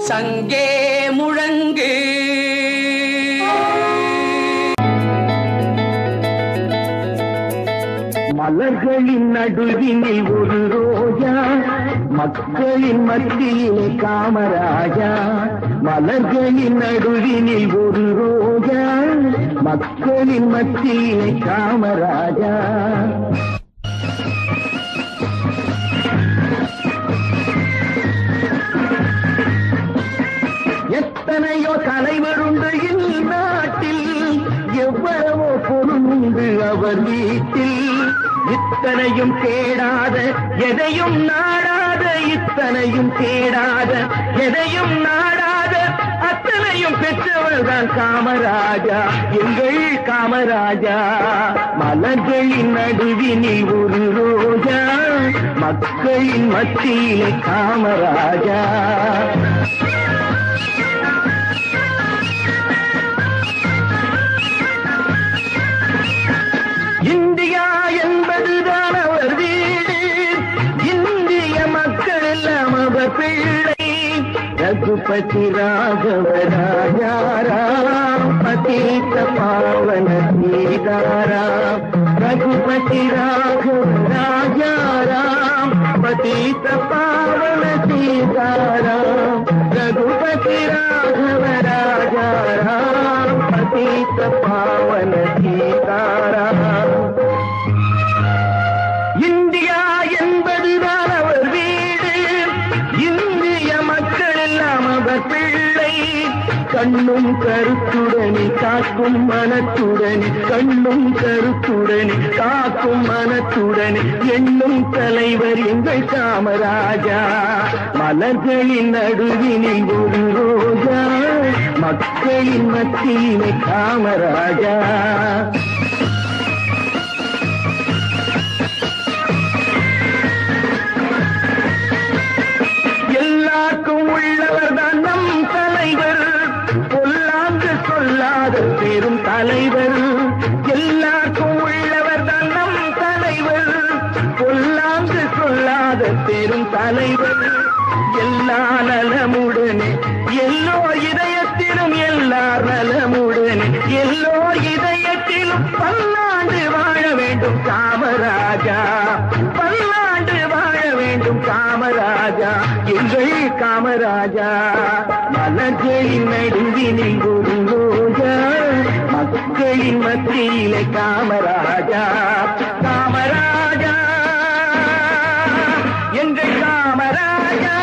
சங்கே முழங்கு மலர்களின் நடுவினில் ஒரு ரோஜா, மக்களின் மத்தியிலே காமராஜா. மலர்களின் நடுவினில் ஒரு ரோஜா, மக்களின் மத்தியிலே காமராஜா. எத்தனையோ தலைவருண்டு இந்நாட்டில், எவ்வளவோ பொருளுண்டு அவர் வீட்டில். இத்தனையும் தேடாத எதையும் நாடாத, இத்தனையும் தேடாத எதையும் நாடாத, அத்தனையும் பெற்றவர் தான் காமராஜா, எங்கள் காமராஜா. மலர்களின் நடுவினில் ஒரு ரோஜா, மக்களின் மத்தியிலே காமராஜா. இந்தியா என்பதுதான் அவர் வீடு, இந்திய மக்கள் எல்லாம் அவர் பிள்ளை. ரகுபதி ராகவ ராஜாராம், பதீத பாவன சீதாராம். ரகுபதி ராகவ ராஜாராம், பதீத பாவன சீதாராம். ரகுபதி ராகவ ராஜாராம், பதீத பாவன சீதாராம். இந்தியா என்பதுதான் அவர் வீடு, இந்திய மக்கள் எல்லாம் அவர் பிள்ளை. கண்ணும் கருத்துடனே காக்கும் மனத்துடனே, கண்ணும் கருத்துடனே காக்கும் மனத்துடனே எண்ணும் தலைவர் எங்கள் காமராஜா. மலர்களின் நடுவினில் ஒரு ரோஜா, மக்களின் மத்தியிலே காமராஜா. எல்லாருக்கும் உள்ளவர் தான் நம் தலைவர், பொல்லாங்கு சொல்லாத பெரும் தலைவர். எல்லாருக்கும் உள்ளவர் தான் நம் தலைவர், பொல்லாங்கு சொல்லாத பெரும் தலைவர். எல்லா நலமுடனே எல்லோர் இதயத்திலும், எல்லார் நலமுடனே எல்லோர் இதயத்திலும் பல்லாண்டு வாழ வேண்டும் காமராஜா, பல்லாண்டு வாழ வேண்டும் காமராஜா, எங்கள் காமராஜா. மலர்களின் நடுவினில் ஒரு ரோஜா, மக்களின் மத்தியிலே காமராஜா. காமராஜா, எங்கள் காமராஜா,